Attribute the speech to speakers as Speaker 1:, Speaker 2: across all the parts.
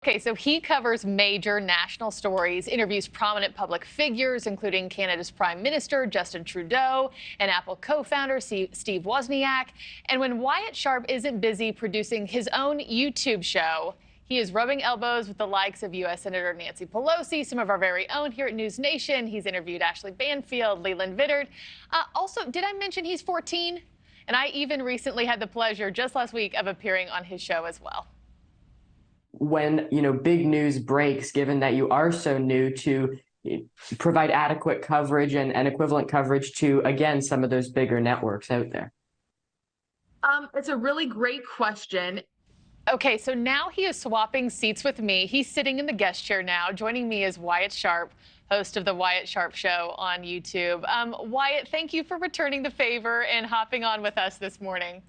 Speaker 1: Okay, so he covers major national stories, interviews prominent public figures, including Canada's Prime Minister, Justin Trudeau, and Apple co-founder, Steve Wozniak. And when Wyatt Sharpe isn't busy producing his own YouTube show, he is rubbing elbows with the likes of U.S. Senator Nancy Pelosi, some of our very own here at NewsNation. He's interviewed Ashley Banfield, Leland Vittert. Also, did I mention he's 14? And I even recently had the pleasure, just last week, of appearing on his show as well.
Speaker 2: When, big news breaks, given that you are so new, to provide adequate coverage and equivalent coverage to, again, some of those bigger networks out there?
Speaker 1: It's a really great question. Okay, so now he is swapping seats with me. He's sitting in the guest chair now. Joining me is Wyatt Sharpe, host of the Wyatt Sharpe Show on YouTube. Wyatt, thank you for returning the favor and hopping on with us this morning.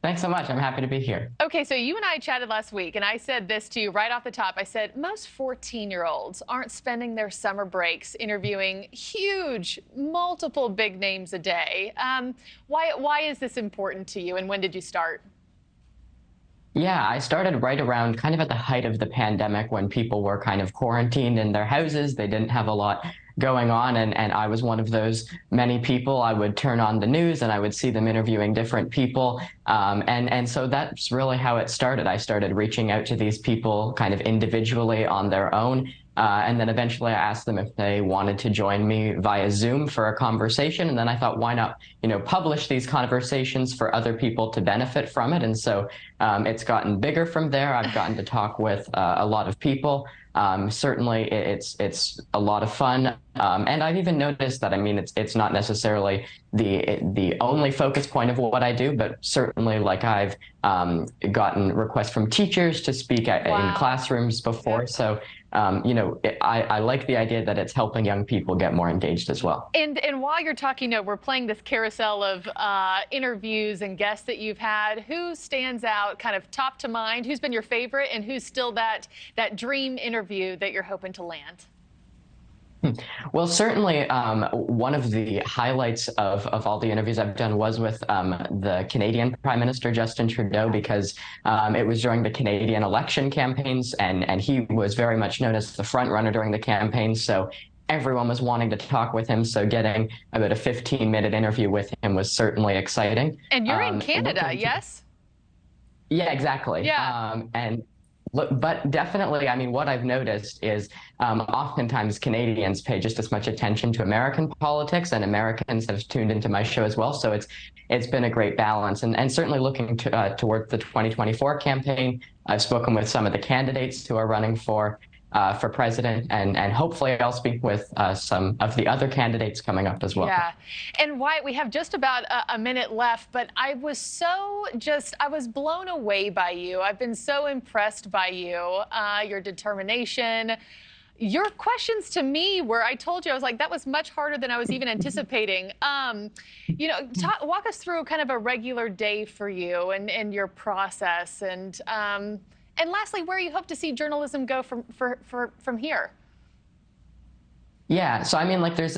Speaker 2: Thanks so much. I'm happy to be here.
Speaker 1: Okay, so you and I chatted last week, and I said this to you right off the top. I said, most 14-year-olds aren't spending their summer breaks interviewing huge, multiple big names a day. Why is this important to you, and when did you start?
Speaker 2: Yeah, I started right around kind of at the height of the pandemic, when people were kind of quarantined in their houses. They didn't have a lot going on, and I was one of those many people. I would turn on the news and I would see them interviewing different people, and so that's really how it started. I started reaching out to these people kind of individually on their own, and then eventually I asked them if they wanted to join me via Zoom for a conversation. And then I thought, why not, publish these conversations for other people to benefit from it? And so it's gotten bigger from there. I've gotten to talk with a lot of people. Certainly it's a lot of fun. And I've even noticed that, it's not necessarily the only focus point of what I do, but certainly, like, I've gotten requests from teachers to speak in classrooms before. Yeah. So, I like the idea that it's helping young people get more engaged as well.
Speaker 1: And while you're talking, we're playing this carousel of interviews and guests that you've had. Who stands out kind of top to mind? Who's been your favorite, and who's still that dream interview that you're hoping to land?
Speaker 2: Well, certainly one of the highlights of all the interviews I've done was with the Canadian Prime Minister, Justin Trudeau, because it was during the Canadian election campaigns, and he was very much known as the front runner during the campaign. So everyone was wanting to talk with him. So getting about a 15-minute interview with him was certainly exciting.
Speaker 1: And you're in Canada, yes?
Speaker 2: Yeah, exactly.
Speaker 1: Yeah.
Speaker 2: But definitely, what I've noticed is oftentimes Canadians pay just as much attention to American politics, and Americans have tuned into my show as well. So it's been a great balance. And certainly looking toward the 2024 campaign, I've spoken with some of the candidates who are running for president, and hopefully I'll speak with some of the other candidates coming up as well.
Speaker 1: Yeah. And Wyatt, we have just about a minute left, but I was I was blown away by you. I've been so impressed by you, your determination. Your questions to me were, I told you, I was like, that was much harder than I was even anticipating. Walk us through kind of a regular day for you and your process, and lastly, where you hope to see journalism go from here.
Speaker 2: Yeah, so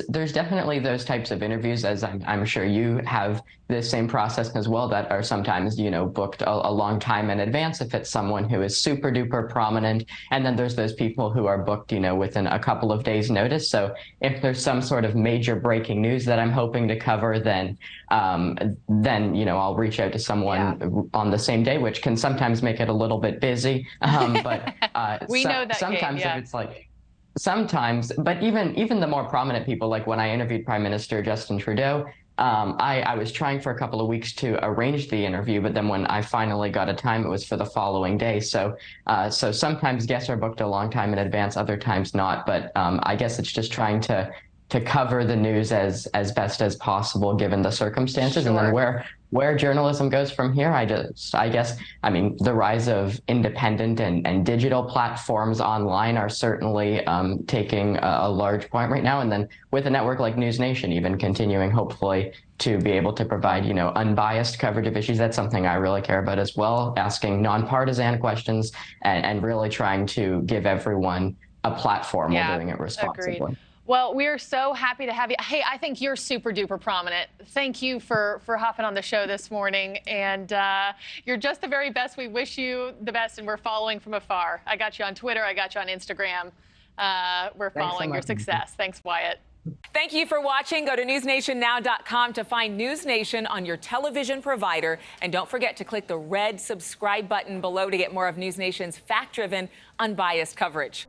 Speaker 2: there's definitely those types of interviews, as I'm sure you have the same process as well, that are sometimes booked a long time in advance if it's someone who is super duper prominent, and then there's those people who are booked within a couple of days' notice. So if there's some sort of major breaking news that I'm hoping to cover, then I'll reach out to someone on the same day, which can sometimes make it a little bit busy. But
Speaker 1: we know that
Speaker 2: sometimes
Speaker 1: game, yeah.
Speaker 2: If it's like. Sometimes, but even the more prominent people, like when I interviewed Prime Minister Justin Trudeau, I was trying for a couple of weeks to arrange the interview, but then when I finally got a time, it was for the following day. So sometimes guests are booked a long time in advance, other times not. But I guess it's just trying to cover the news as best as possible given the circumstances. Sure. And then where journalism goes from here, I guess, the rise of independent and digital platforms online are certainly taking a large point right now. And then with a network like NewsNation, even continuing, hopefully, to be able to provide, unbiased coverage of issues. That's something I really care about as well, asking nonpartisan questions and really trying to give everyone a platform while doing it responsibly.
Speaker 1: Agreed. Well, we're so happy to have you. Hey, I think you're super duper prominent. Thank you for hopping on the show this morning. And you're just the very best. We wish you the best, and we're following from afar. I got you on Twitter. I got you on Instagram. We're following your success. Thanks, Wyatt.
Speaker 3: Thank you for watching. Go to newsnationnow.com to find NewsNation on your television provider. And don't forget to click the red subscribe button below to get more of NewsNation's fact-driven, unbiased coverage.